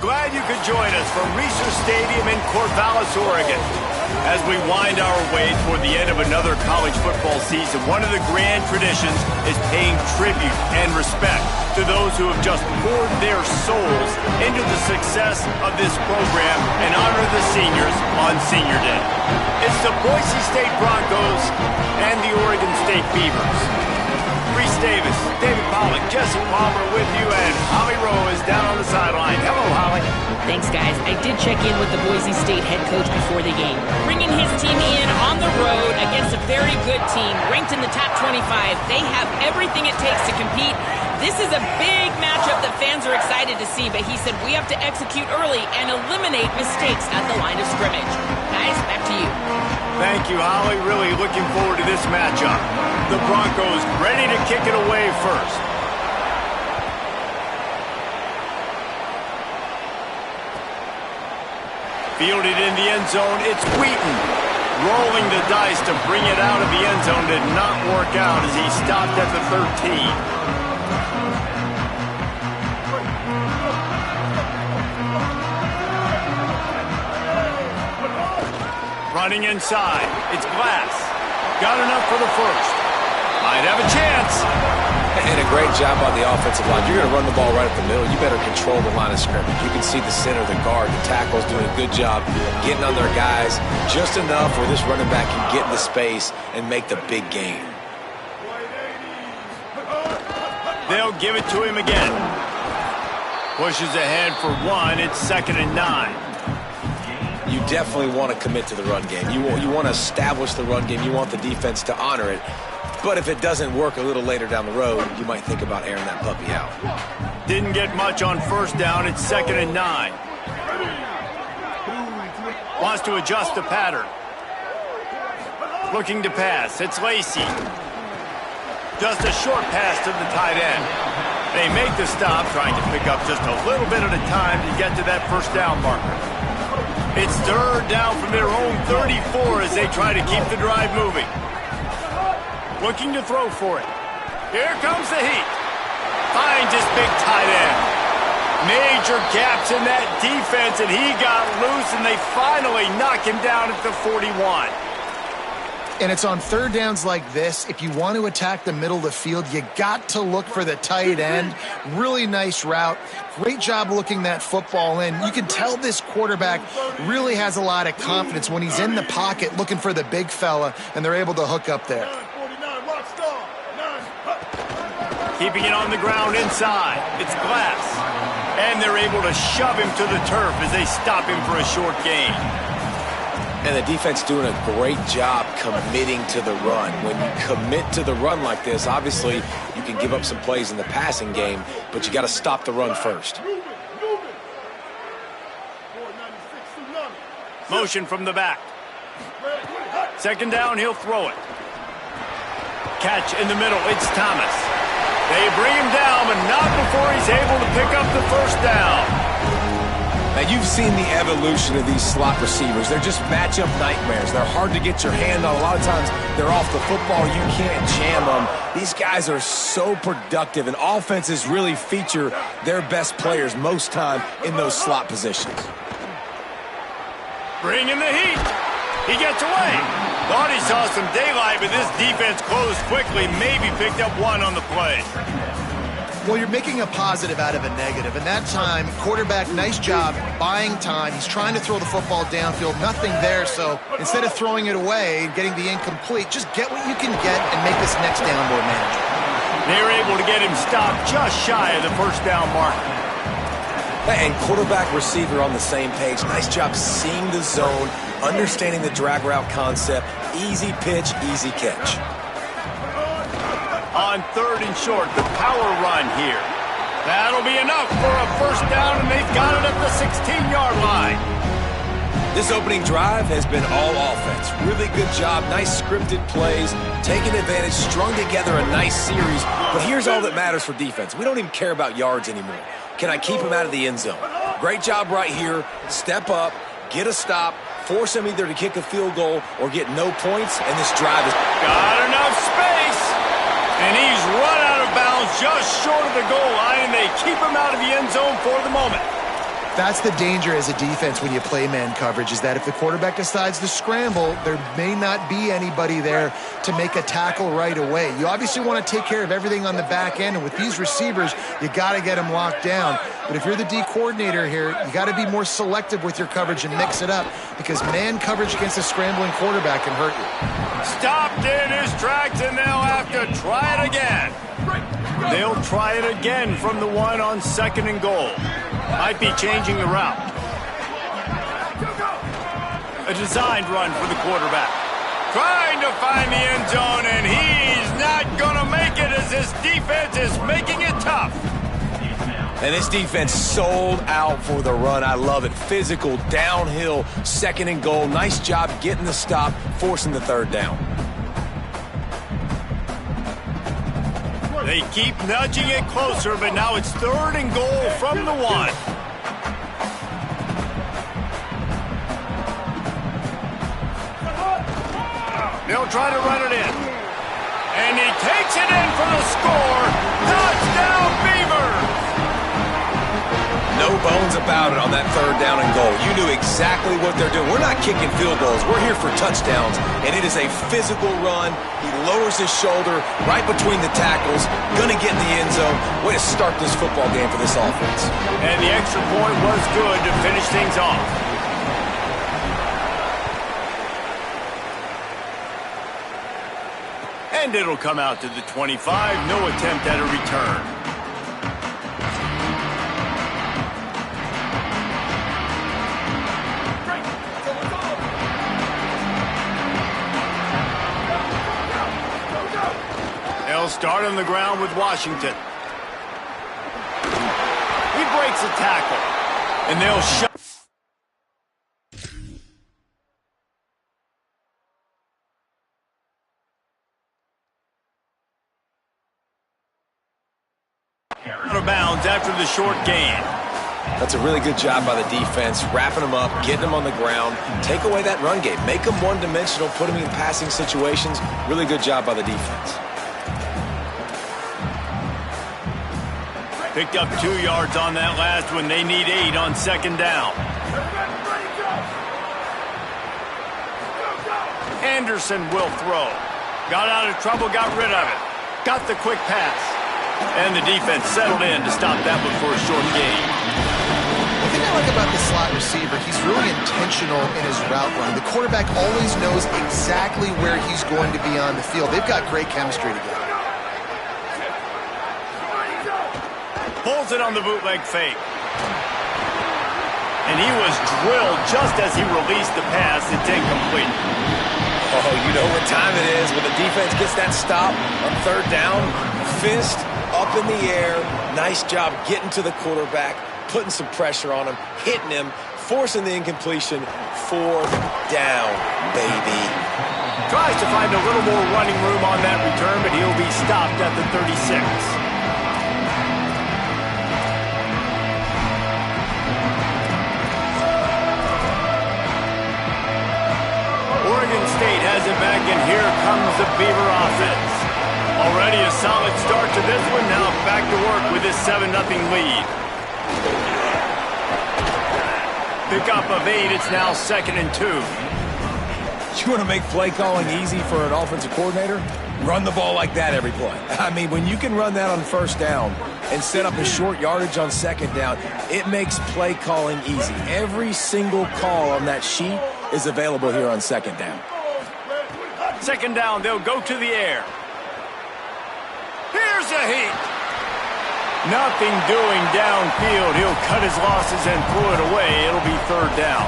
Glad you could join us from Reser Stadium in Corvallis, Oregon. As we wind our way toward the end of another college football season, one of the grand traditions is paying tribute and respect to those who have just poured their souls into the success of this program and honor the seniors on Senior Day. It's the Boise State Broncos and the Oregon State Beavers. Reese Davis, David Pollack, Jesse Palmer with you, and Holly Rowe is down on the sideline. Hello, Holly. Thanks, guys. I did check in with the Boise State head coach before the game. Bringing his team in on the road against a very good team, ranked in the top 25. They have everything it takes to compete. This is a big matchup that fans are excited to see, but he said we have to execute early and eliminate mistakes at the line of scrimmage. Guys, back to you. Thank you, Holly. Really looking forward to this matchup. The Broncos ready to kick it away first. Fielded in the end zone, it's Wheaton. Rolling the dice to bring it out of the end zone did not work out as he stopped at the 13. Running inside, it's Glass. Got enough for the first. Might have a chance. And a great job on the offensive line. You're going to run the ball right up the middle. You better control the line of scrimmage. You can see the center, the guard, the tackle's doing a good job getting on their guys just enough where this running back can get into space and make the big gain. They'll give it to him again. Pushes ahead for one. It's 2nd and 9. You definitely want to commit to the run game. You want to establish the run game. You want the defense to honor it. But if it doesn't work a little later down the road, you might think about airing that puppy out. Didn't get much on first down. It's 2nd and 9. Wants to adjust the pattern. Looking to pass. It's Lacey. Just a short pass to the tight end. They make the stop, trying to pick up just a little bit at a time to get to that first down marker. It's 3rd down from their own 34 as they try to keep the drive moving. Looking to throw for it. Here comes the heat. Finds his big tight end. Major gaps in that defense, and he got loose, and they finally knock him down at the 41. And it's on 3rd downs like this. If you want to attack the middle of the field, you got to look for the tight end. Really nice route. Great job looking that football in. You can tell this quarterback really has a lot of confidence when he's in the pocket looking for the big fella, and they're able to hook up there. Keeping it on the ground inside. It's Glass. And they're able to shove him to the turf as they stop him for a short gain. And the defense doing a great job committing to the run. When you commit to the run like this, obviously you can give up some plays in the passing game, but you got to stop the run first. Motion from the back. 2nd down, he'll throw it. Catch in the middle, it's Thomas. They bring him down, but not before he's able to pick up the first down. Now, you've seen the evolution of these slot receivers. They're just matchup nightmares. They're hard to get your hand on. A lot of times, they're off the football. You can't jam them. These guys are so productive, and offenses really feature their best players most time in those slot positions. Bringing the heat. He gets away. Thought he saw some daylight, but this defense closed quickly. Maybe picked up one on the play. Well, you're making a positive out of a negative. And that time, quarterback, nice job, buying time. He's trying to throw the football downfield. Nothing there, so instead of throwing it away and getting the incomplete, just get what you can get and make this next down more manageable. They're able to get him stopped just shy of the first down mark. And quarterback, receiver on the same page. Nice job seeing the zone, understanding the drag route concept. Easy pitch, easy catch. On 3rd and short, the power run here. That'll be enough for a first down, and they've got it at the 16-yard line. This opening drive has been all offense. Really good job, nice scripted plays, taking advantage, strung together a nice series. But here's all that matters for defense. We don't even care about yards anymore. Can I keep him out of the end zone? Great job right here. Step up, get a stop, force him either to kick a field goal or get no points, and this drive is... Got enough space, and he's run out of bounds just short of the goal line, and they keep him out of the end zone for the moment. That's the danger as a defense when you play man coverage, is that if the quarterback decides to scramble, there may not be anybody there to make a tackle right away. You obviously want to take care of everything on the back end, and with these receivers, you got to get them locked down. But if you're the D coordinator here, you got to be more selective with your coverage and mix it up, because man coverage against a scrambling quarterback can hurt you. Stopped in his tracks, and they'll have to try it again. They'll try it again from the one on 2nd and goal. Might be changing the route. A designed run for the quarterback. Trying to find the end zone, and he's not going to make it as this defense is making it tough. And this defense sold out for the run. I love it. Physical, downhill, 2nd and goal. Nice job getting the stop, forcing the 3rd down. They keep nudging it closer, but now it's 3rd and goal from the 1. They'll try to run it in. And he takes it in for the score. Touchdown, Beavers! No bones about it on that 3rd down and goal. You knew exactly what they're doing. We're not kicking field goals. We're here for touchdowns, and it is a physical run. He lowers his shoulder right between the tackles, going to get in the end zone. Way to start this football game for this offense. And the extra point was good to finish things off. And it'll come out to the 25. No attempt at a return. They'll start on the ground with Washington. He breaks a tackle. And they'll shut. Out of bounds after the short gain. That's a really good job by the defense, wrapping them up, getting them on the ground. Take away that run game. Make them one-dimensional, put them in passing situations. Really good job by the defense. Picked up 2 yards on that last one. They need 8 on 2nd down. Anderson will throw. Got out of trouble, got rid of it. Got the quick pass. And the defense settled in to stop that one for a short gain. The thing I like about the slot receiver, he's really intentional in his route run. The quarterback always knows exactly where he's going to be on the field. They've got great chemistry together. Pulls it on the bootleg fake. And he was drilled just as he released the pass. It's incomplete. Oh, you know what time it is when the defense gets that stop on 3rd down. Fist up in the air. Nice job getting to the quarterback, putting some pressure on him, hitting him, forcing the incompletion. 4th down, baby. Tries to find a little more running room on that return, but he'll be stopped at the 36. Oregon State has it back, and here comes the Beaver offense. Already a solid start to this one. Now back to work with this 7-0 lead. Pickup of 8. It's now 2nd and 2. You want to make play calling easy for an offensive coordinator? Run the ball like that every play. I mean, when you can run that on 1st down and set up a short yardage on 2nd down, it makes play calling easy. Every single call on that sheet is available here on 2nd down. 2nd down, they'll go to the air. Here's a heat. Nothing doing downfield. He'll cut his losses and throw it away. It'll be 3rd down.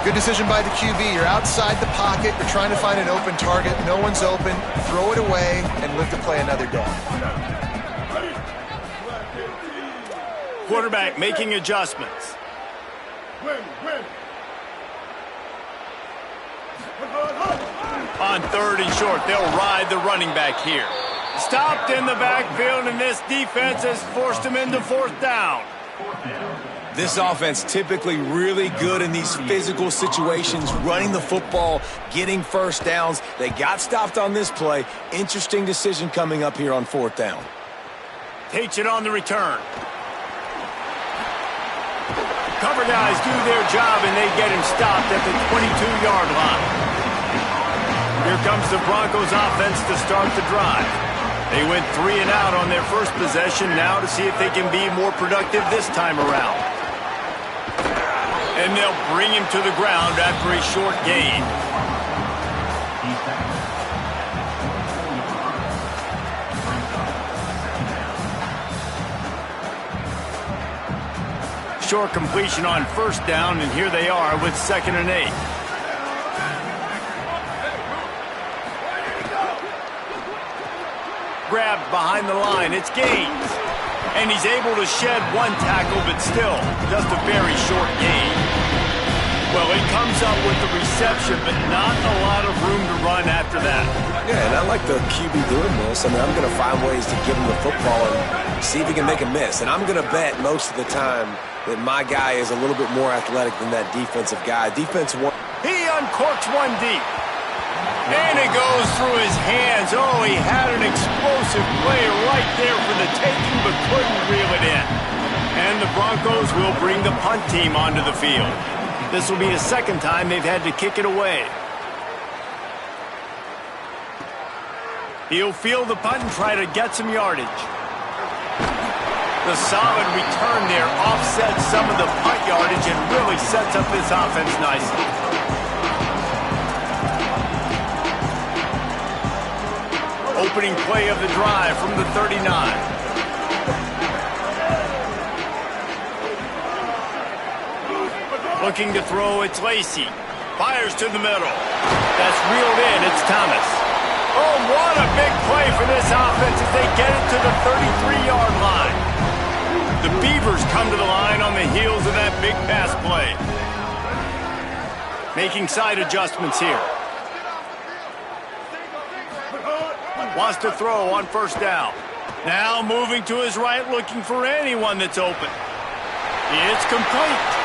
Good decision by the QB. You're outside the pocket. You're trying to find an open target. No one's open. Throw it away and live to play another day. Quarterback making adjustments. On 3rd and short, they'll ride the running back here. Stopped in the backfield, and this defense has forced him into 4th down. This offense typically really good in these physical situations, running the football, getting 1st downs. They got stopped on this play. Interesting decision coming up here on 4th down. Takes it on the return. Covered cover guys do their job, and they get him stopped at the 22-yard line. Here comes the Broncos offense to start the drive. They went 3 and out on their first possession, now to see if they can be more productive this time around. And they'll bring him to the ground after a short gain. Short completion on first down, and here they are with 2nd and 8. Grabbed behind the line, it's Gaines. And he's able to shed one tackle, but still, just a very short gain. Well, he comes up with the reception, but not a lot of room to run after that. Yeah, and I like the QB doing this. I mean, I'm going to find ways to give him the football and see if he can make a miss. And I'm going to bet most of the time that my guy is a little bit more athletic than that defensive guy. Defense one. He uncorks one deep. And it goes through his hands. Oh, he had an explosive play right there for the taking, but couldn't reel it in. And the Broncos will bring the punt team onto the field. This will be the second time they've had to kick it away. He'll field the punt and try to get some yardage. The solid return there offsets some of the punt yardage and really sets up this offense nicely. Opening play of the drive from the 39. Looking to throw, it's Lacy. Fires to the middle. That's reeled in, it's Thomas. Oh, what a big play for this offense as they get it to the 33-yard line. The Beavers come to the line on the heels of that big pass play. Making side adjustments here. Wants to throw on first down. Now moving to his right, looking for anyone that's open. It's complete.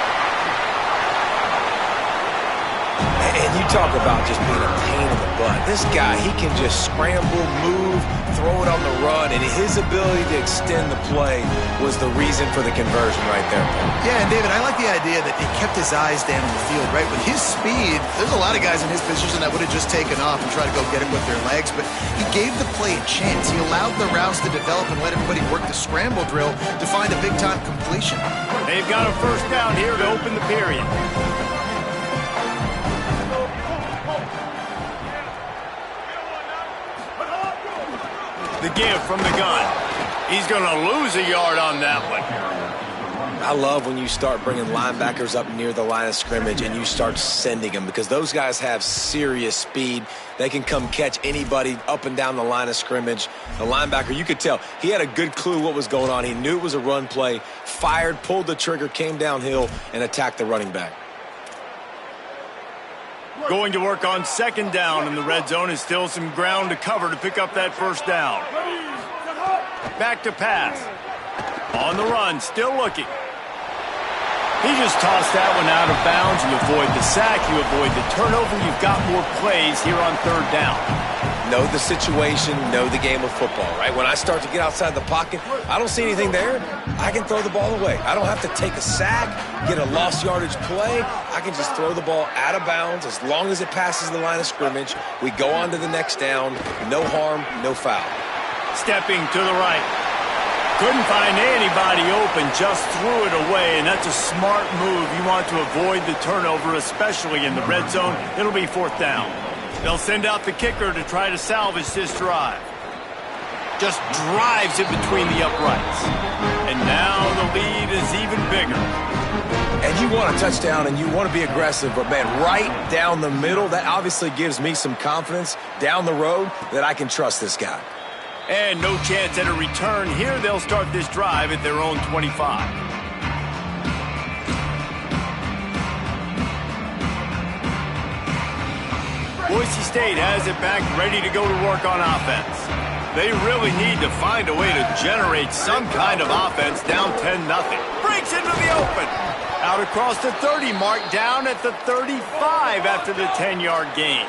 And you talk about just being a pain in the butt. This guy, he can just scramble, move, throw it on the run, and his ability to extend the play was the reason for the conversion right there. Yeah, and David, I like the idea that he kept his eyes down on the field, right? With his speed, there's a lot of guys in his position that would have just taken off and tried to go get it with their legs, but he gave the play a chance. He allowed the routes to develop and let everybody work the scramble drill to find a big-time completion. They've got a first down here to open the period. The give from the gun. He's going to lose a yard on that one. I love when you start bringing linebackers up near the line of scrimmage and you start sending them, because those guys have serious speed. They can come catch anybody up and down the line of scrimmage. The linebacker, you could tell, he had a good clue what was going on. He knew it was a run play, fired, pulled the trigger, came downhill, and attacked the running back. Going to work on second down in the red zone, is still some ground to cover to pick up that first down. Back to pass. On the run, still looking. He just tossed that one out of bounds. You avoid the sack, you avoid the turnover. You've got more plays here on third down. Know the situation, know the game of football, right? When I start to get outside the pocket, I don't see anything there, I can throw the ball away. I don't have to take a sack, get a lost yardage play. I can just throw the ball out of bounds as long as it passes the line of scrimmage. We go on to the next down. No harm, no foul. Stepping to the right. Couldn't find anybody open, just threw it away, and that's a smart move. You want to avoid the turnover, especially in the red zone. It'll be fourth down. They'll send out the kicker to try to salvage this drive. Just drives it between the uprights. And now the lead is even bigger. And you want a touchdown and you want to be aggressive, but man, right down the middle, that obviously gives me some confidence down the road that I can trust this guy. And no chance at a return here. They'll start this drive at their own 25. Boise State has it back, ready to go to work on offense. They really need to find a way to generate some kind of offense down 10-0. Breaks into the open. Out across the 30 mark, down at the 35 after the 10-yard gain.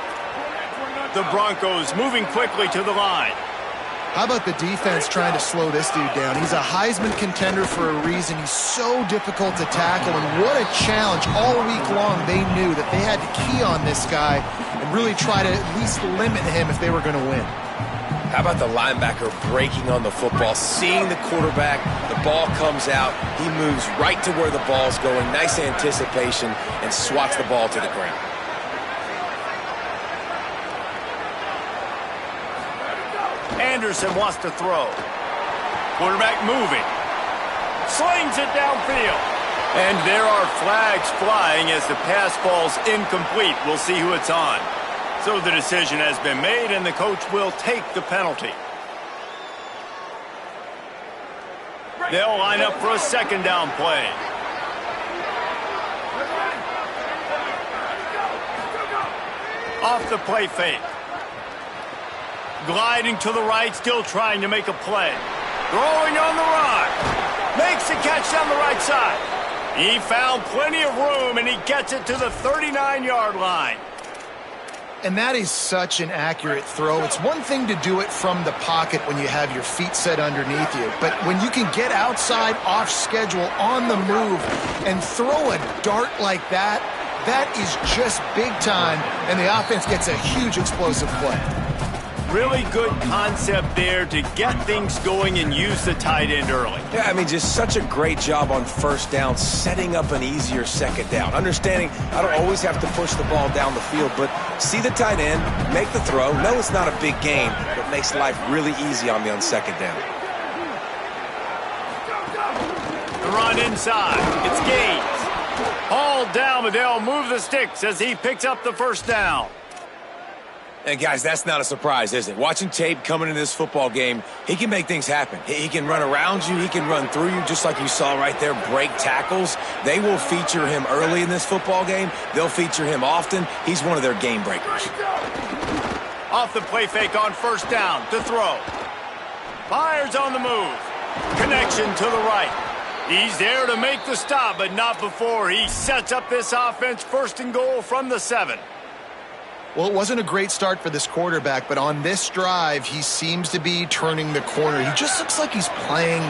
The Broncos moving quickly to the line. How about the defense trying to slow this dude down? He's a Heisman contender for a reason. He's so difficult to tackle, and what a challenge. All week long, they knew that they had to key on this guy and really try to at least limit him if they were going to win. How about the linebacker breaking on the football, seeing the quarterback, the ball comes out, he moves right to where the ball's going, nice anticipation, and swats the ball to the ground. Anderson wants to throw. Quarterback moving. Slings it downfield. And there are flags flying as the pass falls incomplete. We'll see who it's on. So the decision has been made, and the coach will take the penalty. They'll line up for a second down play. Off the play fake. Gliding to the right, still trying to make a play. Throwing on the run. Makes a catch down the right side. He found plenty of room, and he gets it to the 39-yard line. And that is such an accurate throw. It's one thing to do it from the pocket when you have your feet set underneath you, but when you can get outside, off schedule, on the move, and throw a dart like that, that is just big time, and the offense gets a huge explosive play. Really good concept there to get things going and use the tight end early. Yeah, I mean, just such a great job on first down, setting up an easier second down. Understanding I don't always have to push the ball down the field, but see the tight end, make the throw. No, it's not a big game, but makes life really easy on me on second down. The run inside. It's Gaines. Hauled down, but they'll move the sticks as he picks up the first down. And guys, that's not a surprise, is it? Watching tape coming into this football game, he can make things happen. He can run around you. He can run through you, just like you saw right there, break tackles. They will feature him early in this football game. They'll feature him often. He's one of their game breakers. Off the play fake on first down to throw. Fires on the move. Connection to the right. He's there to make the stop, but not before he sets up this offense first and goal from the 7. Well, it wasn't a great start for this quarterback, but on this drive, he seems to be turning the corner. He just looks like he's playing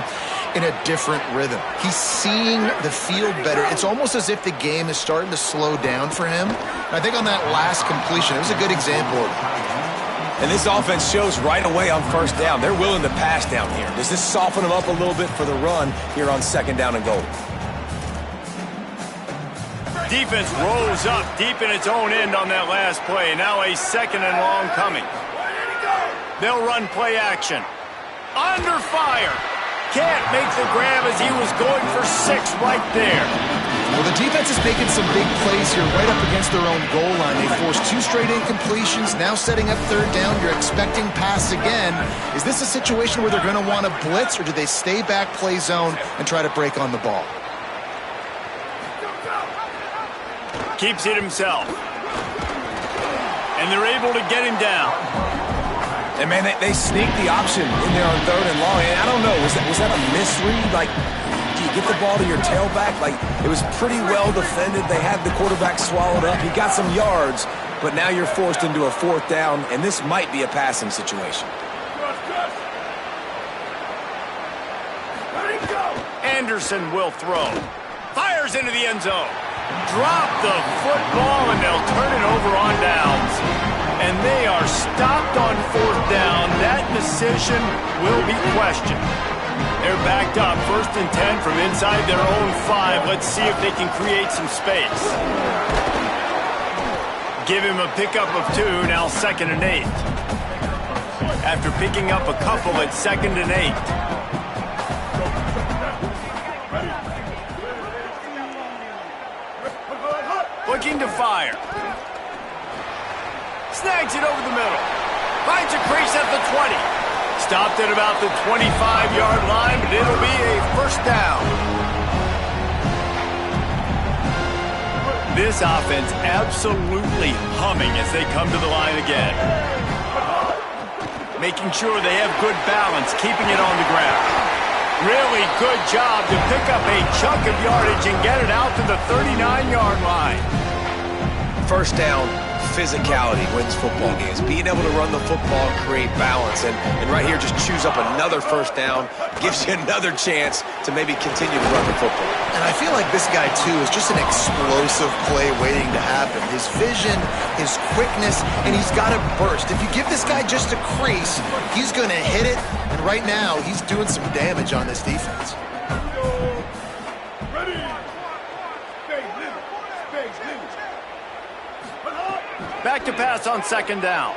in a different rhythm. He's seeing the field better. It's almost as if the game is starting to slow down for him. And I think on that last completion, it was a good example of it. And this offense shows right away on first down. They're willing to pass down here. Does this soften them up a little bit for the run here on second down and goal? Defense rolls up deep in its own end on that last play. Now a second and long coming. They'll run play action. Under fire. Can't make the grab as he was going for 6 right there. Well, the defense is making some big plays here right up against their own goal line. They forced 2 straight incompletions, now setting up third down. You're expecting pass again. Is this a situation where they're going to want to blitz, or do they stay back play zone and try to break on the ball? Keeps it himself. And they're able to get him down. And, man, they sneaked the option in there on third and long. And I don't know, was that a misread? Like, do you get the ball to your tailback? Like, it was pretty well defended. They had the quarterback swallowed up. He got some yards, but now you're forced into a fourth down, and this might be a passing situation. Anderson will throw. Fires into the end zone. Drop the football, and they'll turn it over on downs. And they are stopped on fourth down. That decision will be questioned. They're backed up, 1st and 10 from inside their own 5. Let's see if they can create some space. Give him a pickup of 2, now 2nd and 8. After picking up a couple at 2nd and 8. Looking to fire. Snags it over the middle. Finds a crease at the 20. Stopped at about the 25-yard line, but it'll be a first down. This offense absolutely humming as they come to the line again. Making sure they have good balance, keeping it on the ground. Really good job to pick up a chunk of yardage and get it out to the 39-yard line. First down, physicality wins football games. Being able to run the football, create balance, and right here just chews up another first down, gives you another chance to maybe continue to run the football. And I feel like this guy, too, is just an explosive play waiting to happen. His vision, his quickness, and he's got to burst. If you give this guy just a crease, he's going to hit it, and right now he's doing some damage on this defense. Back to pass on second down.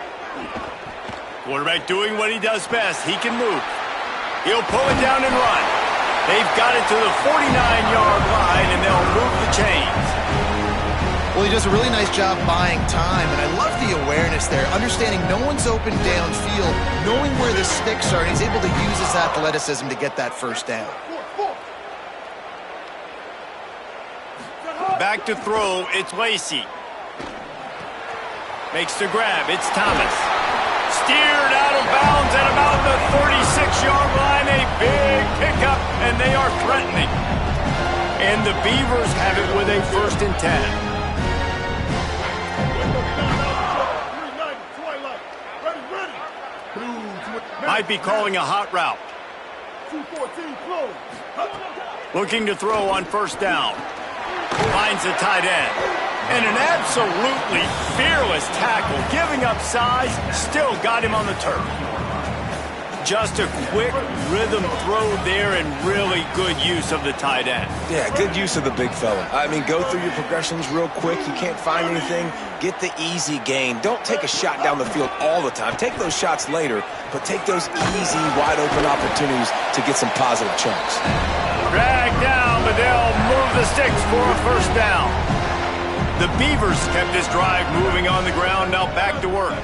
Quarterback doing what he does best. He can move. He'll pull it down and run. They've got it to the 49-yard line, and they'll move the chains. Well, he does a really nice job buying time, and I love the awareness there, understanding no one's open downfield, knowing where the sticks are, and he's able to use his athleticism to get that first down. Back to throw, it's Lacy. Makes the grab, it's Thomas. Steered out of bounds at about the 36-yard line. A big pickup, and they are threatening. And the Beavers have it with a 1st and 10. Might be calling a hot route. Looking to throw on first down. Finds the tight end. And an absolutely fearless tackle, giving up size, still got him on the turf. Just a quick rhythm throw there and really good use of the tight end. Yeah, good use of the big fella. I mean, go through your progressions real quick. You can't find anything, get the easy gain. Don't take a shot down the field all the time. Take those shots later, but take those easy, wide-open opportunities to get some positive chunks. Drag down, but they'll move the sticks for a first down. The Beavers kept this drive moving on the ground, now back to work.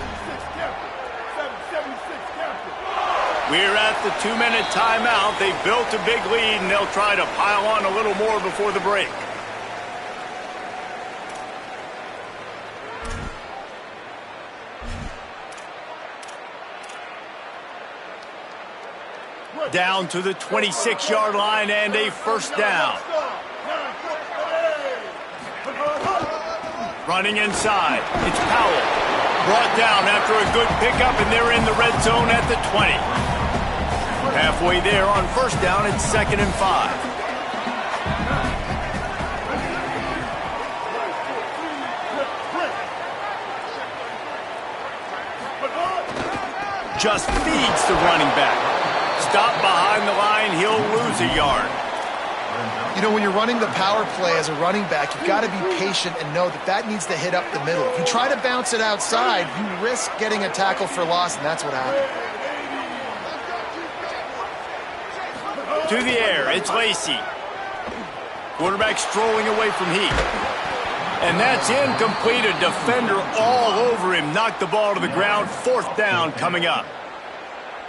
We're at the 2-minute timeout. They built a big lead, and they'll try to pile on a little more before the break. Down to the 26-yard line and a first down. Running inside, it's Powell. Brought down after a good pickup, and they're in the red zone at the 20. Halfway there on first down, it's 2nd and 5. Just feeds the running back. Stop behind the line, he'll lose a yard. You know, when you're running the power play as a running back, you've got to be patient and know that that needs to hit up the middle. If you try to bounce it outside, you risk getting a tackle for loss, and that's what happened. To the air, it's Lacy. Quarterback strolling away from Heath. And that's incomplete. A defender all over him. Knocked the ball to the ground. 4th down coming up.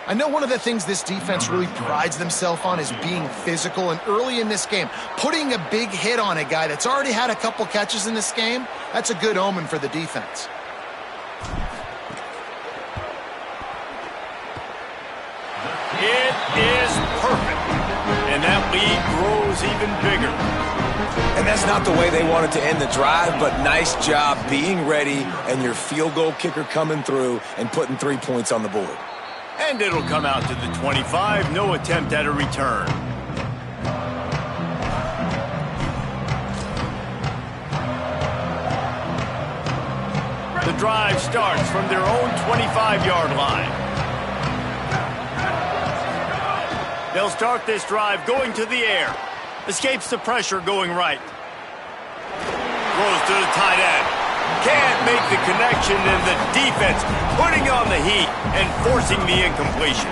I know one of the things this defense really prides themselves on is being physical, and early in this game, putting a big hit on a guy that's already had a couple catches in this game, that's a good omen for the defense. It is perfect, and that lead grows even bigger. And that's not the way they wanted to end the drive, but nice job being ready and your field goal kicker coming through and putting 3 points on the board. And it'll come out to the 25. No attempt at a return. The drive starts from their own 25-yard line. They'll start this drive going to the air. Escapes the pressure going right. Throws to the tight end. Can't make the connection, and the defense putting on the heat and forcing the incompletion.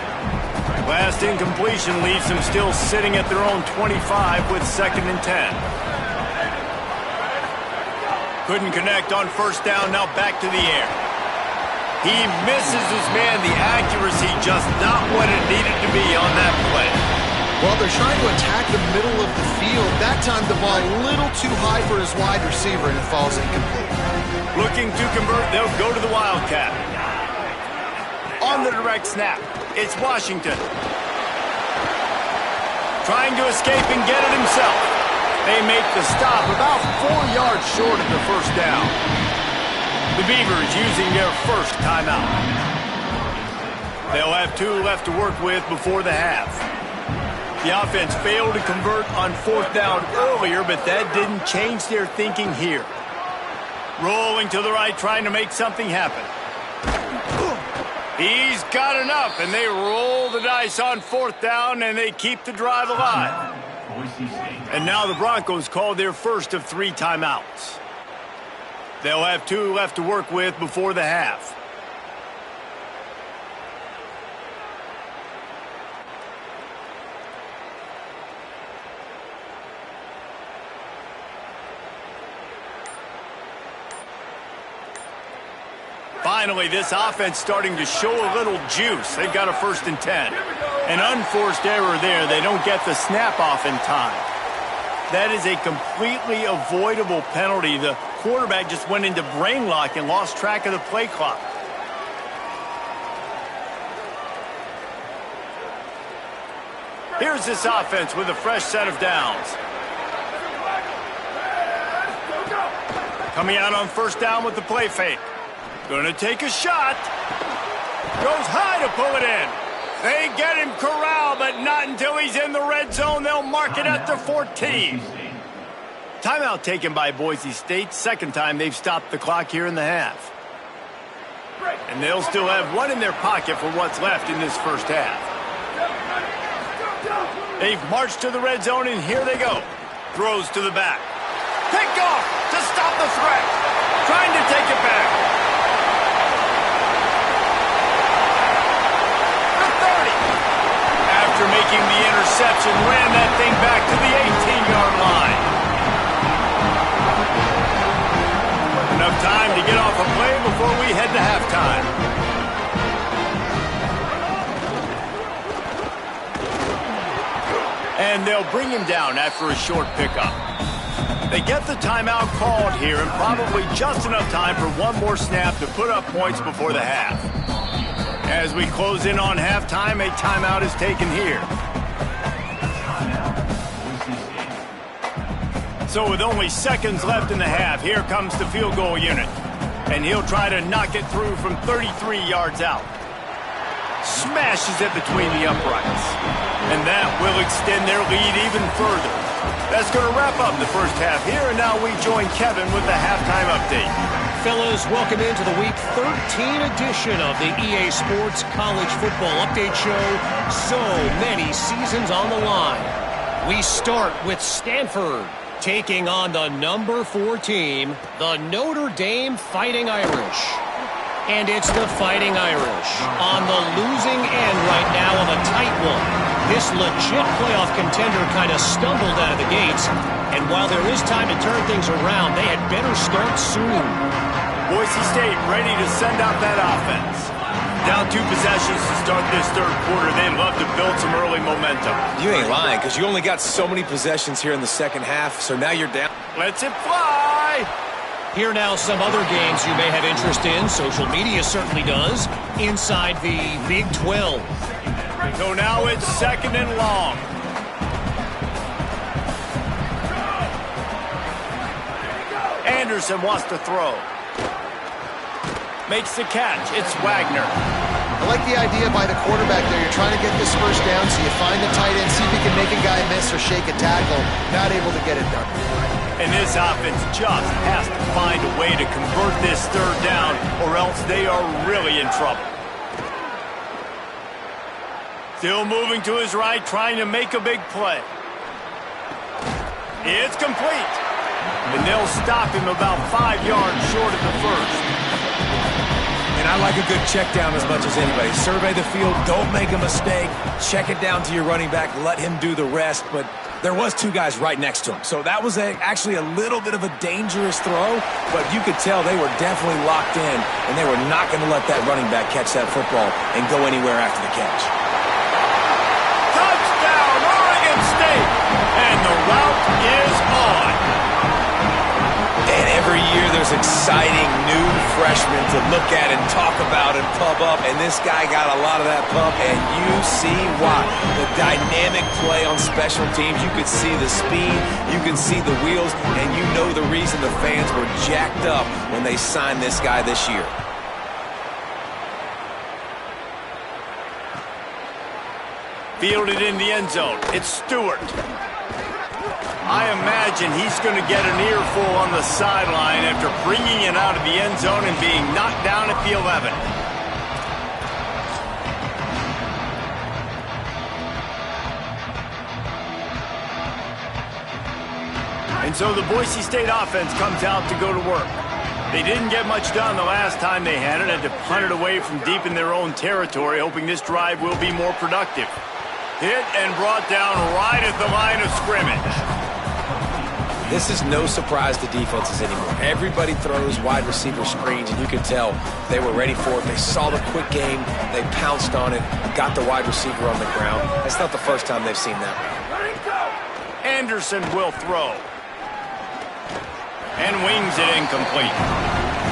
Last incompletion leaves them still sitting at their own 25 with 2nd and 10. Couldn't connect on first down, now back to the air. He misses his man, the accuracy just not what it needed to be on that play. Well, they're trying to attack the middle of the field. That time the ball a little too high for his wide receiver, and it falls incomplete. Looking to convert, they'll go to the Wildcat. On the direct snap, it's Washington. Trying to escape and get it himself. They make the stop about 4 yards short of the first down. The Beavers using their first timeout. They'll have 2 left to work with before the half. The offense failed to convert on 4th down earlier, but that didn't change their thinking here. Rolling to the right, trying to make something happen. He's got enough, and they roll the dice on 4th down, and they keep the drive alive. And now the Broncos call their first of 3 timeouts. They'll have 2 left to work with before the half. Finally, this offense starting to show a little juice. They've got a 1st and 10. An unforced error there. They don't get the snap off in time. That is a completely avoidable penalty. The quarterback just went into brain lock and lost track of the play clock. Here's this offense with a fresh set of downs. Coming out on 1st down with the play fake. Gonna take a shot. Goes high to pull it in. They get him corralled, but not until he's in the red zone. They'll mark it at the 14. Timeout taken by Boise State. 2nd time they've stopped the clock here in the half. And they'll still have 1 in their pocket for what's left in this 1st half. They've marched to the red zone, and here they go. Throws to the back. Picked off to stop the threat. Trying to take it back. After making the interception, ran that thing back to the 18-yard line. Enough time to get off a play before we head to halftime. And they'll bring him down after a short pickup. They get the timeout called here, and probably just enough time for 1 more snap to put up points before the half. As we close in on halftime, a timeout is taken here. So with only seconds left in the half, here comes the field goal unit. And he'll try to knock it through from 33 yards out. Smashes it between the uprights. And that will extend their lead even further. That's going to wrap up the 1st half here, and now we join Kevin with the halftime update. Fellas, welcome into the Week 13 edition of the EA Sports College Football Update Show. So many seasons on the line. We start with Stanford taking on the number 4 team, the Notre Dame Fighting Irish. And it's the Fighting Irish on the losing end right now of a tight one. This legit playoff contender kind of stumbled out of the gates, and while there is time to turn things around, they had better start soon. Boise State ready to send out that offense. Down 2 possessions to start this 3rd quarter. They'd love to build some early momentum. You ain't lying, because you only got so many possessions here in the 2nd half, so now you're down. Let's it fly! Here now some other games you may have interest in. Social media certainly does. Inside the Big 12. So now it's 2nd and long. Anderson wants to throw. Makes the catch. It's Wagner. I like the idea by the quarterback there. You're trying to get this 1st down, so you find the tight end, see if you can make a guy miss or shake a tackle. Not able to get it done. And this offense just has to find a way to convert this 3rd down, or else they are really in trouble. Still moving to his right, trying to make a big play. It's complete. And they'll stop him about 5 yards short of the 1st. And I like a good check down as much as anybody. Survey the field, don't make a mistake. Check it down to your running back, let him do the rest. But there was 2 guys right next to him. So that was actually a little bit of a dangerous throw, but you could tell they were definitely locked in, and they were not going to let that running back catch that football and go anywhere after the catch. Touchdown, Oregon State! And the route is on. And every year there's exciting new freshman to look at and talk about and pub up, and this guy got a lot of that pub, and you see why. The dynamic play on special teams, you could see the speed, you can see the wheels, and you know the reason the fans were jacked up when they signed this guy this year. Fielded in the end zone. It's Stewart. I imagine he's going to get an earful on the sideline after bringing it out of the end zone and being knocked down at the 11. And so the Boise State offense comes out to go to work. They didn't get much done the last time they had it to punt it away from deep in their own territory, hoping this drive will be more productive. Hit and brought down right at the line of scrimmage. This is no surprise to defenses anymore. Everybody throws wide receiver screens, and you can tell they were ready for it. They saw the quick game. They pounced on it, got the wide receiver on the ground. That's not the first time they've seen that. Anderson will throw. And wings it incomplete.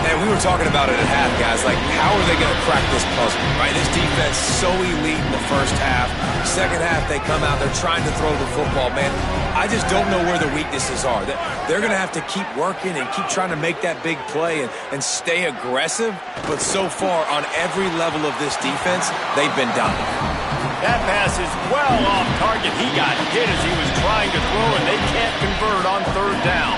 And we were talking about it at half, guys. Like, how are they going to crack this puzzle, right? This defense so elite in the first half. Second half, they come out. They're trying to throw the football, man. I just don't know where the weaknesses are. They're going to have to keep working and keep trying to make that big play and stay aggressive. But so far, on every level of this defense, they've been dominant. That pass is well off target. He got hit as he was trying to throw, and they can't convert on third down.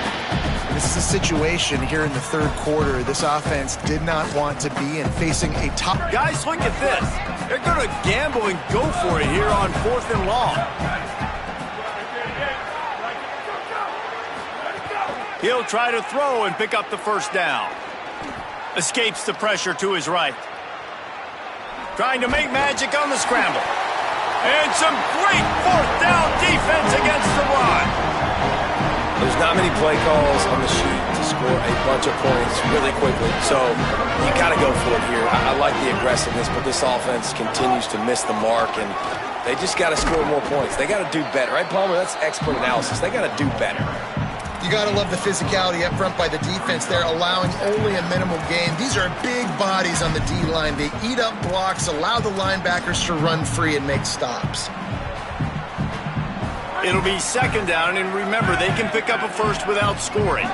This is a situation here in the third quarter this offense did not want to be in, facing a top... Guys, look at this. They're going to gamble and go for it here on 4th and long. He'll try to throw and pick up the first down. Escapes the pressure to his right. Trying to make magic on the scramble. And some great 4th down defense against the run. There's not many play calls on the sheet to score a bunch of points really quickly, so you got to go for it here. I like the aggressiveness, but this offense continues to miss the mark, and they just got to score more points. They got to do better, right, Palmer? That's expert analysis. They got to do better. You got to love the physicality up front by the defense. They're allowing only a minimal gain. These are big bodies on the D-line. They eat up blocks, allow the linebackers to run free and make stops. It'll be second down, and remember, they can pick up a first without scoring.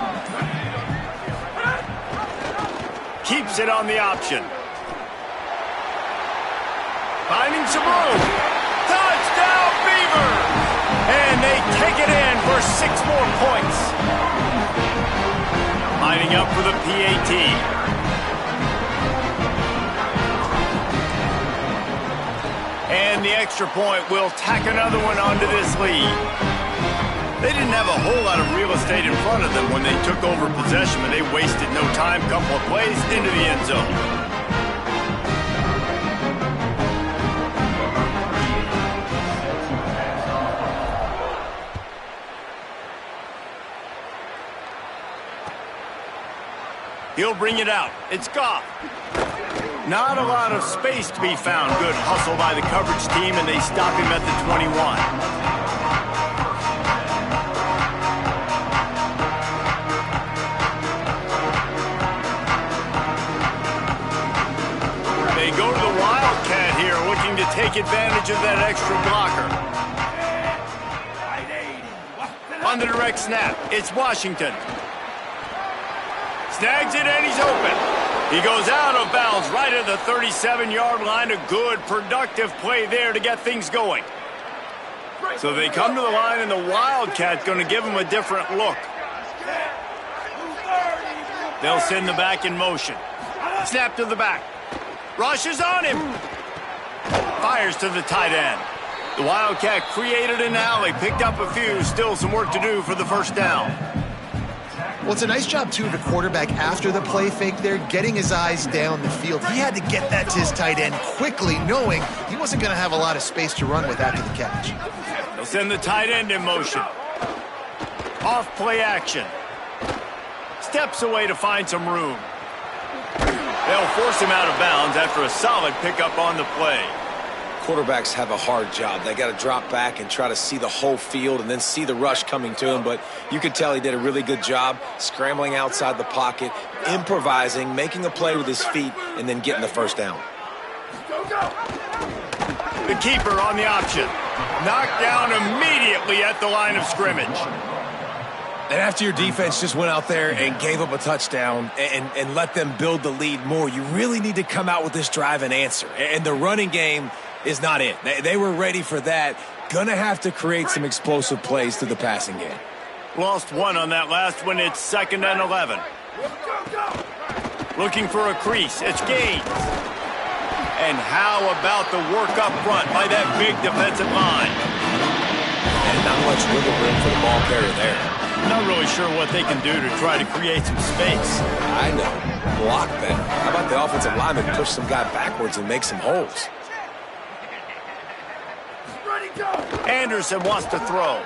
Keeps it on the option. Finding some room. Touchdown, Beavers! And they take it in for 6 more points. Lining up for the PAT. And the extra point will tack another one onto this lead. They didn't have a whole lot of real estate in front of them when they took over possession, but they wasted no time. Couple of plays into the end zone. He'll bring it out. It's Goff. Not a lot of space to be found. Good hustle by the coverage team, and they stop him at the 21. They go to the Wildcat here, looking to take advantage of that extra blocker. On the direct snap, it's Washington. Snags it, and he's open. He goes out of bounds right at the 37-yard line. A good, productive play there to get things going. So they come to the line, and the Wildcat going to give him a different look. They'll send the back in motion. Snap to the back. Rush is on him. Fires to the tight end. The Wildcat created an alley, picked up a few. Still some work to do for the first down. Well, it's a nice job, too, of the quarterback after the play fake there, getting his eyes down the field. He had to get that to his tight end quickly, knowing he wasn't going to have a lot of space to run with after the catch. They'll send the tight end in motion. Off play action. Steps away to find some room. They'll force him out of bounds after a solid pickup on the play. quarterbacks have a hard job. They got to drop back and try to see the whole field and then see the rush coming to him. But you could tell he did a really good job scrambling outside the pocket, improvising, making a play with his feet, and then getting the first down. The keeper on the option. Knocked down immediately at the line of scrimmage. And after your defense just went out there and gave up a touchdown and let them build the lead more, you really need to come out with this drive and answer. And the running game is not it. They were ready for that. Gonna have to create some explosive plays through the passing game. Lost one on that last one. It's 2nd and 11. Looking for a crease. It's Gaines. And how about the work up front by that big defensive line? And not much wiggle room for the ball carrier there. Not really sure what they can do to try to create some space. I know. Block better. How about the offensive lineman push some guy backwards and make some holes? Anderson wants to throw.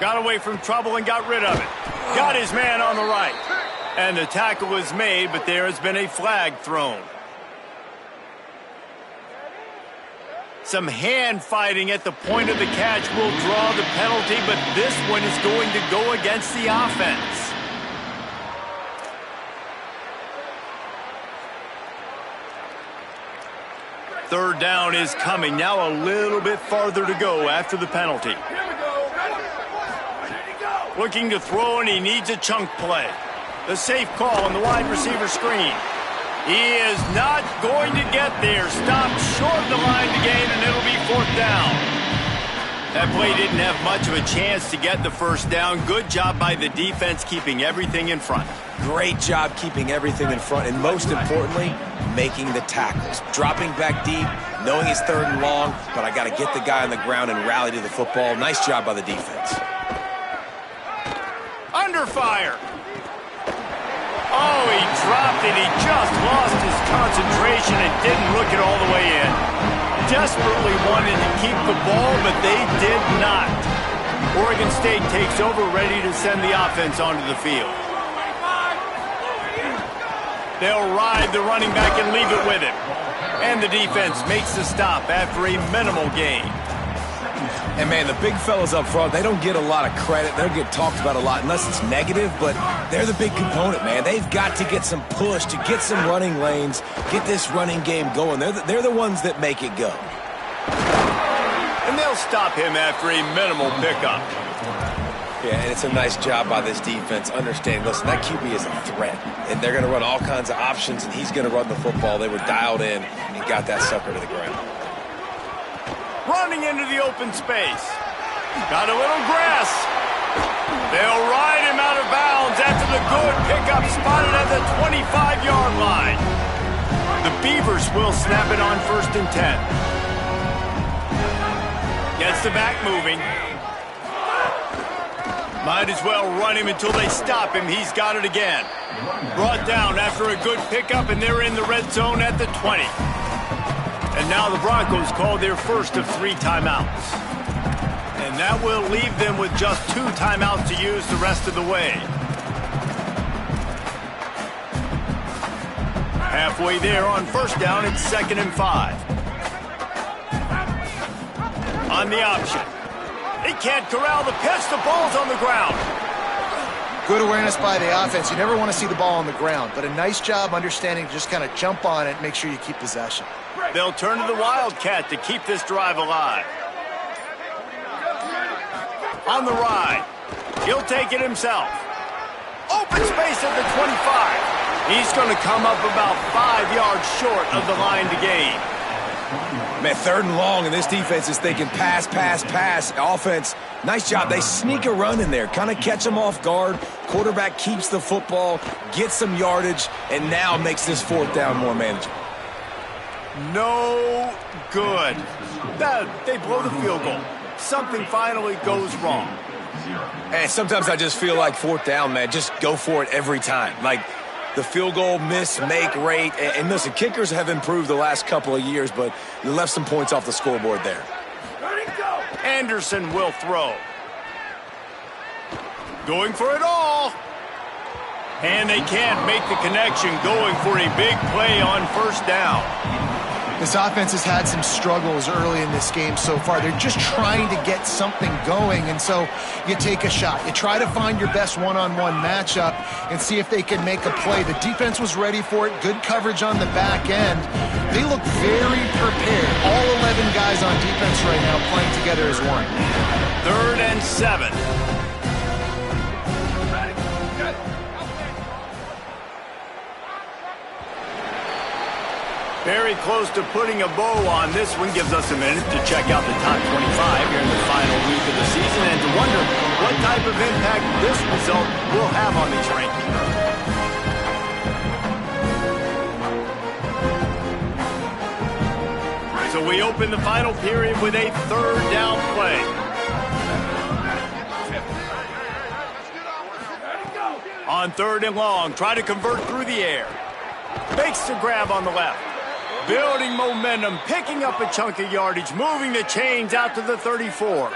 Got away from trouble and got rid of it. Got his man on the right. And the tackle is made, but there has been a flag thrown. Some hand fighting at the point of the catch will draw the penalty, but this one is going to go against the offense. Third down is coming. Now a little bit farther to go after the penalty. Looking to throw, and he needs a chunk play. The safe call on the wide receiver screen. He is not going to get there. Stopped short of the line to gain, and it'll be 4th down. That play didn't have much of a chance to get the first down. Good job by the defense keeping everything in front. Great job keeping everything in front, and most importantly, making the tackles. Dropping back deep, knowing it's 3rd and long, but I got to get the guy on the ground and rally to the football. Nice job by the defense. Under fire. Oh, he dropped it. He just lost his concentration and didn't look it all the way in. Desperately wanted to keep the ball, but they did not. Oregon State takes over, ready to send the offense onto the field. They'll ride the running back and leave it with him. And the defense makes the stop after a minimal gain. And, man, the big fellas up front, they don't get a lot of credit. They'll get talked about a lot unless it's negative, but they're the big component, man. They've got to get some push, to get some running lanes, get this running game going. They're the ones that make it go. And they'll stop him after a minimal pickup. Yeah, and it's a nice job by this defense. Understand, listen, that QB is a threat, and they're going to run all kinds of options, and he's going to run the football. They were dialed in and got that sucker to the ground. Running into the open space. Got a little grass. They'll ride him out of bounds after the good pickup spotted at the 25-yard line. The Beavers will snap it on 1st and 10. Gets the back moving. Might as well run him until they stop him. He's got it again. Brought down after a good pickup, and they're in the red zone at the 20. And now the Broncos call their first of 3 timeouts. And that will leave them with just 2 timeouts to use the rest of the way. Halfway there on 1st down, it's 2nd and 5. On the option. He can't corral the pitch. The ball's on the ground. Good awareness by the offense. You never want to see the ball on the ground, but a nice job understanding to just kind of jump on it and make sure you keep possession. They'll turn to the Wildcat to keep this drive alive. On the ride. He'll take it himself. Open space at the 25. He's going to come up about 5 yards short of the line to gain. Man, 3rd and long, and this defense is thinking pass, pass, pass. Offense, nice job. They sneak a run in there, kind of catch them off guard. Quarterback keeps the football, gets some yardage, and now makes this 4th down more manageable. No good. They blow the field goal. Something finally goes wrong. And sometimes I just feel like 4th down, man, just go for it every time. Like the field goal miss, make rate. And listen, kickers have improved the last couple of years, but you left some points off the scoreboard there. Anderson will throw. Going for it all. And they can't make the connection, going for a big play on 1st down. This offense has had some struggles early in this game so far. They're just trying to get something going, and so you take a shot. You try to find your best one-on-one matchup and see if they can make a play. The defense was ready for it. Good coverage on the back end. They look very prepared. All 11 guys on defense right now playing together as one. 3rd and 7. Very close to putting a bow on this one. Gives us a minute to check out the top 25 here in the final week of the season and to wonder what type of impact this result will have on these rankings. So we open the final period with a 3rd down play. On 3rd and long, try to convert through the air. Makes the grab on the left. Building momentum, picking up a chunk of yardage, moving the chains out to the 34.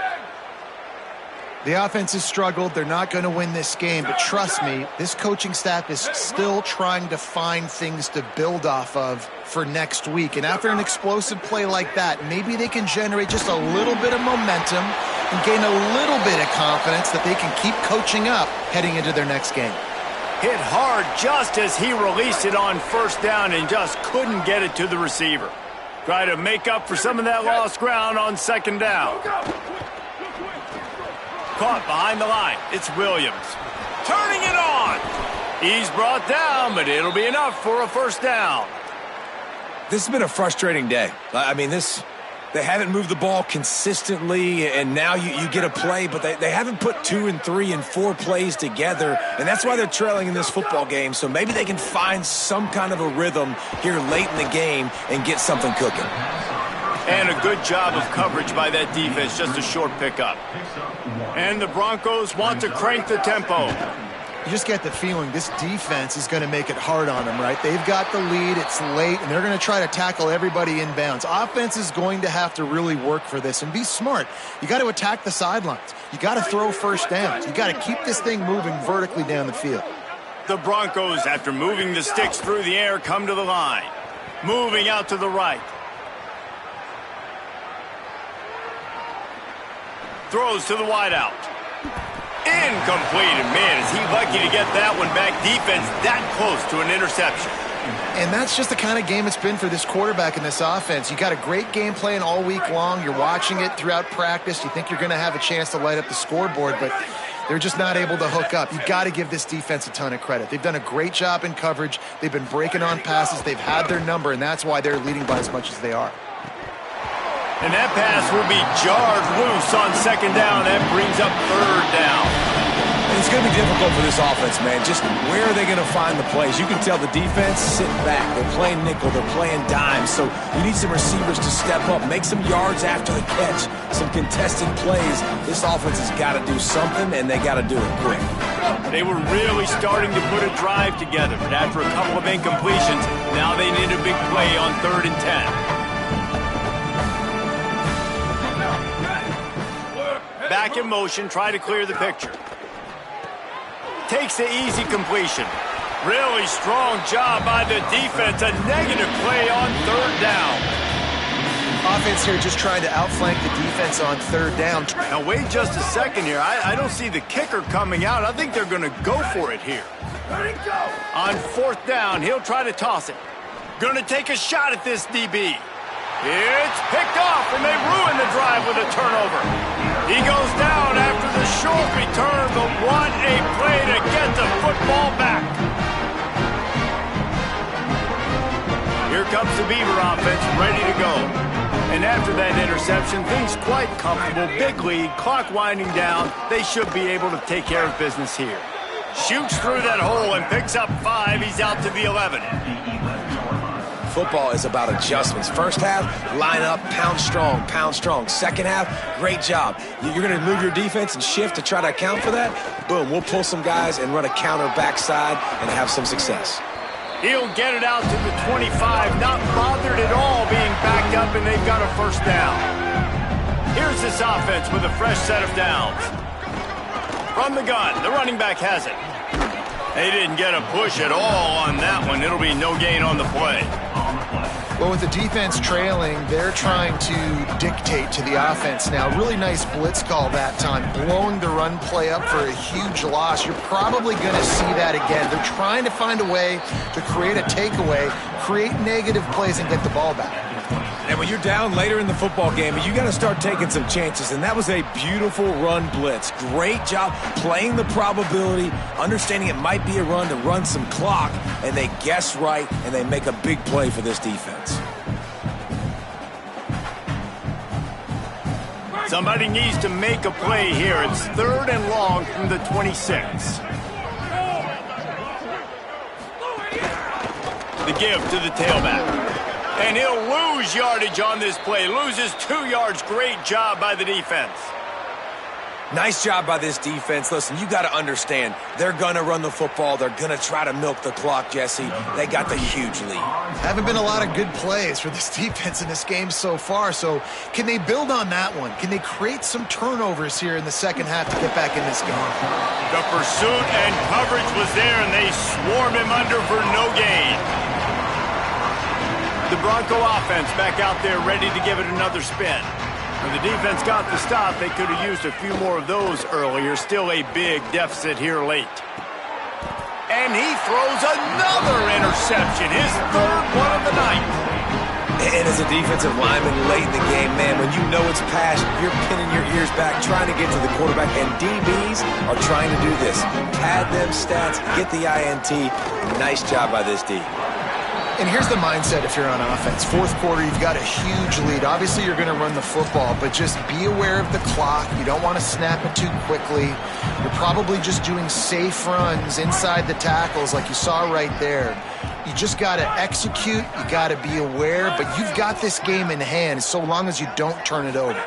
The offense has struggled. They're not going to win this game, but trust me, this coaching staff is still trying to find things to build off of for next week. And after an explosive play like that, maybe they can generate just a little bit of momentum and gain a little bit of confidence that they can keep coaching up heading into their next game. Hit hard just as he released it on 1st down and just couldn't get it to the receiver. Try to make up for some of that lost ground on 2nd down. Caught behind the line. It's Williams. Turning it on. He's brought down, but it'll be enough for a 1st down. This has been a frustrating day. I mean, they haven't moved the ball consistently, and now you get a play, but they haven't put 2 and 3 and 4 plays together, and that's why they're trailing in this football game. So maybe they can find some kind of a rhythm here late in the game and get something cooking. And a good job of coverage by that defense, just a short pickup. And the Broncos want to crank the tempo. You just get the feeling this defense is going to make it hard on them, right? They've got the lead, it's late, and they're going to try to tackle everybody inbounds. Offense is going to have to really work for this and be smart. You got to attack the sidelines. You got to throw 1st downs. You got to keep this thing moving vertically down the field. The Broncos, after moving the sticks through the air, come to the line. Moving out to the right. Throws to the wideout. Incomplete, and man, is he lucky to get that one back. Defense that close to an interception. And that's just the kind of game it's been for this quarterback in this offense. You got a great game plan all week long. You're watching it throughout practice. You think you're going to have a chance to light up the scoreboard, but they're just not able to hook up. You got to give this defense a ton of credit. They've done a great job in coverage. They've been breaking on passes. They've had their number, and that's why they're leading by as much as they are. And that pass will be jarred loose on 2nd down. That brings up 3rd down. It's going to be difficult for this offense, man. Just where are they going to find the plays? You can tell the defense sitting back. They're playing nickel. They're playing dime. So you need some receivers to step up, make some yards after the catch, some contested plays. This offense has got to do something, and they got to do it quick. They were really starting to put a drive together, but after a couple of incompletions, now they need a big play on 3rd and 10. Back in motion, try to clear the picture. Takes the easy completion. Really strong job by the defense. A negative play on 3rd down. Offense here just trying to outflank the defense on 3rd down. Now wait just a second here. I don't see the kicker coming out. I think they're going to go for it here. On 4th down, he'll try to toss it. Going to take a shot at this DB. It's picked off, and they ruin the drive with a turnover. He goes down after the short return, but what a play to get the football back. Here comes the Beaver offense, ready to go. And after that interception, things quite comfortable. Big lead, clock winding down. They should be able to take care of business here. Shoots through that hole and picks up 5. He's out to the 11. Football is about adjustments. 1st half, line up, pound strong, pound strong. 2nd half, great job. You're going to move your defense and shift to try to account for that. Boom, we'll pull some guys and run a counter backside and have some success. He'll get it out to the 25, not bothered at all being backed up, and they've got a 1st down. Here's this offense with a fresh set of downs. From the gun, the running back has it. They didn't get a push at all on that one. It'll be no gain on the play. Well, with the defense trailing, they're trying to dictate to the offense now. Really nice blitz call that time, blowing the run play up for a huge loss. You're probably going to see that again. They're trying to find a way to create a takeaway, create negative plays, and get the ball back. And when you're down later in the football game, you got to start taking some chances, and that was a beautiful run blitz. Great job playing the probability, understanding it might be a run to run some clock, and they guess right, and they make a big play for this defense. Somebody needs to make a play here. It's 3rd and long from the 26. The give to the tailback. And he'll lose yardage on this play. Loses 2 yards. Great job by the defense. Nice job by this defense. Listen, you got to understand, they're going to run the football. They're going to try to milk the clock, Jesse. They got the huge lead. Haven't been a lot of good plays for this defense in this game so far, so can they build on that one? Can they create some turnovers here in the second half to get back in this game? The pursuit and coverage was there, and they swarm him under for no gain. The Bronco offense back out there ready to give it another spin. When the defense got the stop, they could have used a few more of those earlier. Still a big deficit here late. And he throws another interception, his 3rd one of the night. And as a defensive lineman late in the game, man, when you know it's pass, you're pinning your ears back, trying to get to the quarterback, and DBs are trying to do this. Pad them stats, get the INT. Nice job by this D. And here's the mindset if you're on offense. 4th quarter, you've got a huge lead. Obviously, you're going to run the football, but just be aware of the clock. You don't want to snap it too quickly. You're probably just doing safe runs inside the tackles like you saw right there. You just got to execute. You got to be aware, but you've got this game in hand so long as you don't turn it over.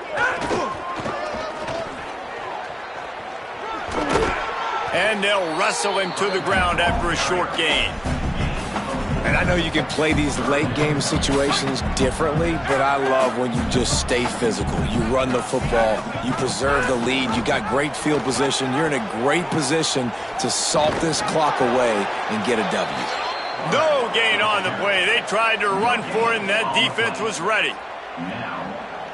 And they'll wrestle him to the ground after a short gain. And I know you can play these late game situations differently, but I love when you just stay physical. You run the football, you preserve the lead, you got great field position, you're in a great position to salt this clock away and get a W. No gain on the play. They tried to run for it, and that defense was ready.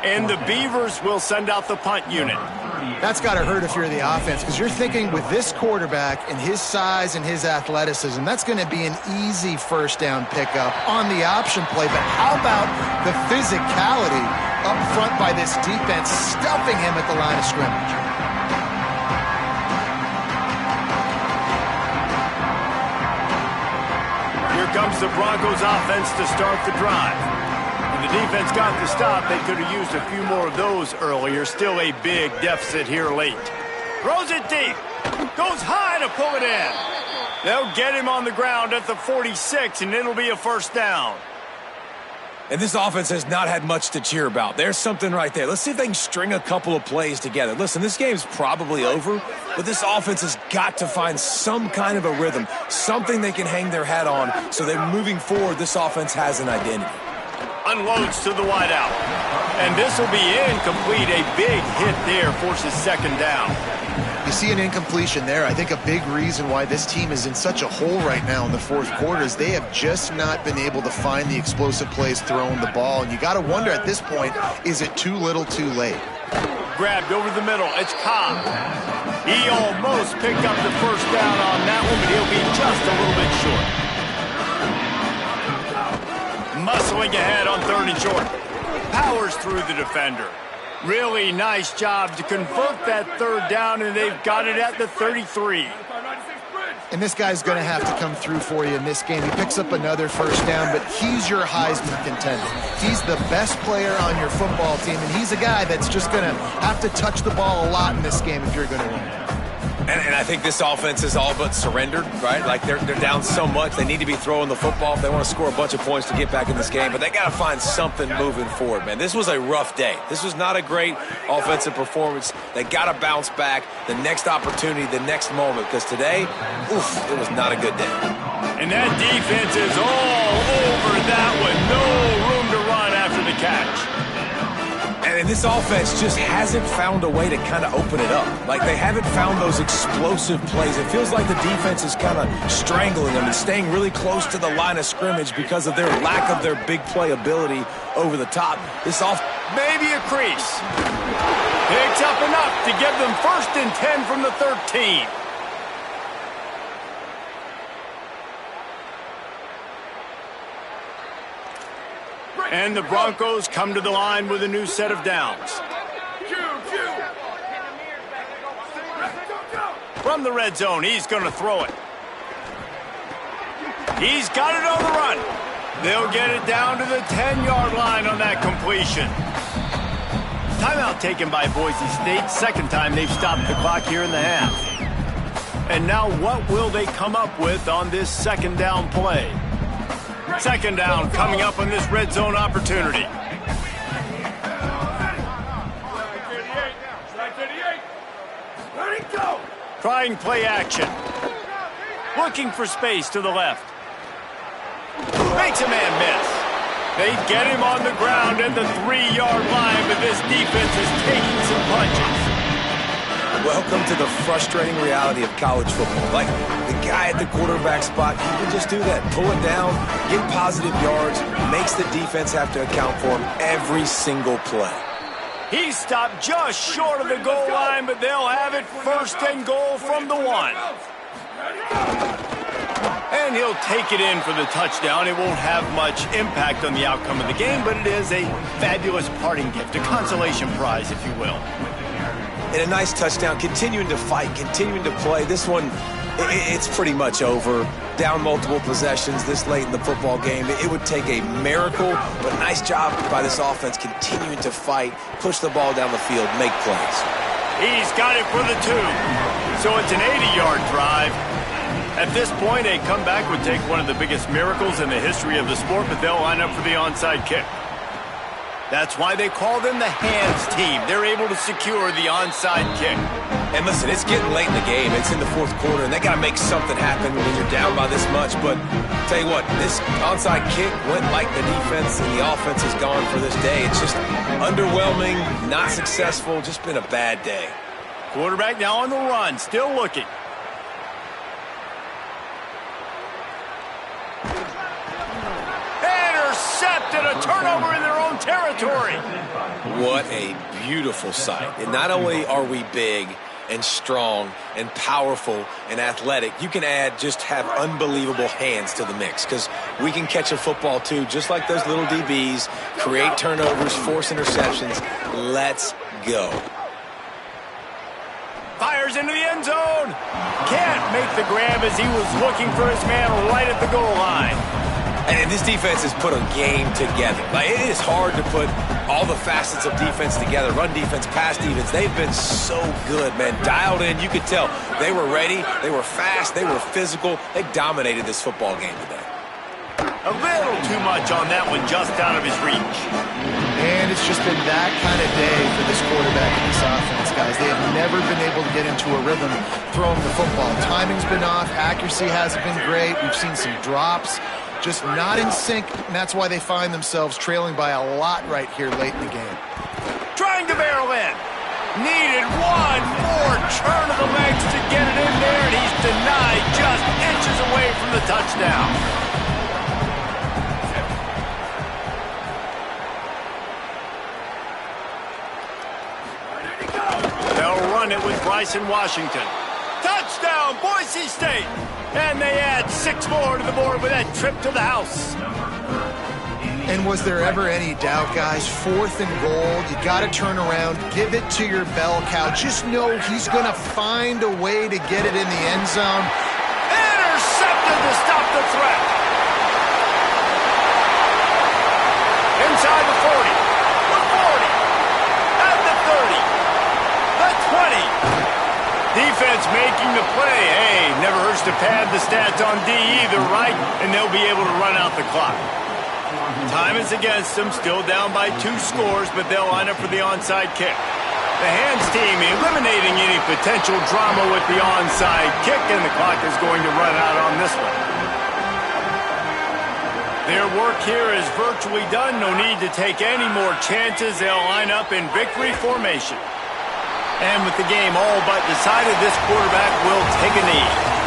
And the Beavers will send out the punt unit. That's got to hurt if you're the offense, because you're thinking with this quarterback and his size and his athleticism, that's going to be an easy 1st down pickup on the option play. But how about the physicality up front by this defense, stuffing him at the line of scrimmage? Here comes the Broncos offense to start the drive. The defense got the stop. They could have used a few more of those earlier. Still a big deficit here late. Throws it deep. Goes high to pull it in. They'll get him on the ground at the 46, and it'll be a 1st down. And this offense has not had much to cheer about. There's something right there. Let's see if they can string a couple of plays together. Listen, this game's probably over, but this offense has got to find some kind of a rhythm, something they can hang their hat on, so that moving forward, this offense has an identity. Unloads to the wideout. And this will be incomplete. A big hit there forces 2nd down. You see an incompletion there. I think a big reason why this team is in such a hole right now in the 4th quarter is they have just not been able to find the explosive plays throwing the ball. And you got to wonder at this point, is it too little too late? Grabbed over the middle. It's Cobb. He almost picked up the 1st down on that one, but he'll be just a little bit short. Muscling ahead on 3rd and short. Powers through the defender. Really nice job to convert that 3rd down, and they've got it at the 33. And this guy's going to have to come through for you in this game. He picks up another 1st down, but he's your Heisman contender. He's the best player on your football team, and he's a guy that's just going to have to touch the ball a lot in this game if you're going to win. And I think this offense is all but surrendered, right? Like they're down so much. They need to be throwing the football if they want to score a bunch of points to get back in this game. But they got to find something moving forward, man. This was a rough day. This was not a great offensive performance. They got to bounce back the next opportunity, the next moment. Because today, oof, it was not a good day. And that defense is all over that one. No room to run after the catch. And this offense just hasn't found a way to kind of open it up. Like, they haven't found those explosive plays. It feels like the defense is kind of strangling them and staying really close to the line of scrimmage because of their lack of their big play ability over the top. This maybe a crease. Picks up enough to give them 1st and 10 from the 13. And the Broncos come to the line with a new set of downs. From the red zone, he's going to throw it. He's got it on the run. They'll get it down to the 10-yard line on that completion. Timeout taken by Boise State. Second time they've stopped the clock here in the half. And now what will they come up with on this second down play? Second down coming up on this red zone opportunity. Trying play action. Looking for space to the left. Makes a man miss. They get him on the ground at the 3-yard line, but this defense is taking some punches. Welcome to the frustrating reality of college football. Like, the guy at the quarterback spot, he can just do that. Pull it down, get positive yards, makes the defense have to account for him every single play. He stopped just short of the goal line, but they'll have it 1st and goal from the 1. And he'll take it in for the touchdown. It won't have much impact on the outcome of the game, but it is a fabulous parting gift, a consolation prize, if you will. And a nice touchdown, continuing to fight, continuing to play. This one, it's pretty much over. Down multiple possessions this late in the football game. It would take a miracle, but nice job by this offense continuing to fight, push the ball down the field, make plays. He's got it for the 2. So it's an 80-yard drive. At this point, a comeback would take one of the biggest miracles in the history of the sport, but they'll line up for the onside kick. That's why they call them the hands team. They're able to secure the onside kick. And listen, it's getting late in the game. It's in the 4th quarter, and they got to make something happen when you're down by this much. But tell you what, this onside kick went like the defense, and the offense is gone for this day. It's just underwhelming, not successful, just been a bad day. Quarterback now on the run, still looking. Intercepted, a turnover in their own territory. What a beautiful sight. And not only are we big and strong and powerful and athletic, you can have unbelievable hands to the mix, because we can catch a football too, just like those little DBs, create turnovers, force interceptions. Let's go. Fires into the end zone. Can't make the grab as he was looking for his man right at the goal line. And this defense has put a game together. Like, it is hard to put all the facets of defense together. Run defense, pass defense. They've been so good, man. Dialed in. You could tell they were ready. They were fast. They were physical. They dominated this football game today. A little too much on that one, just out of his reach. And it's just been that kind of day for this quarterback and this offense, guys. They have never been able to get into a rhythm throwing the football. Timing's been off. Accuracy hasn't been great. We've seen some drops. Just not in sync, and that's why they find themselves trailing by a lot right here late in the game. Trying to barrel in. Needed one more turn of the legs to get it in there, and he's denied just inches away from the touchdown. They'll run it with Bryson Washington. Touchdown, Boise State! And they add 6 more to the board with that trip to the house. And was there ever any doubt, guys? 4th and goal. You got to turn around, give it to your bell cow. Just know he's going to find a way to get it in the end zone. Intercepted to stop the threat. Inside the 40, the 40, at the 30, the 20. Defense making the play. Hey, never hurts to pad the stats on D either, right? And they'll be able to run out the clock. Time is against them, still down by 2 scores, but they'll line up for the onside kick. The hands team eliminating any potential drama with the onside kick, and the clock is going to run out on this one. Their work here is virtually done. No need to take any more chances. They'll line up in victory formation. And with the game all but decided, this quarterback will take a knee.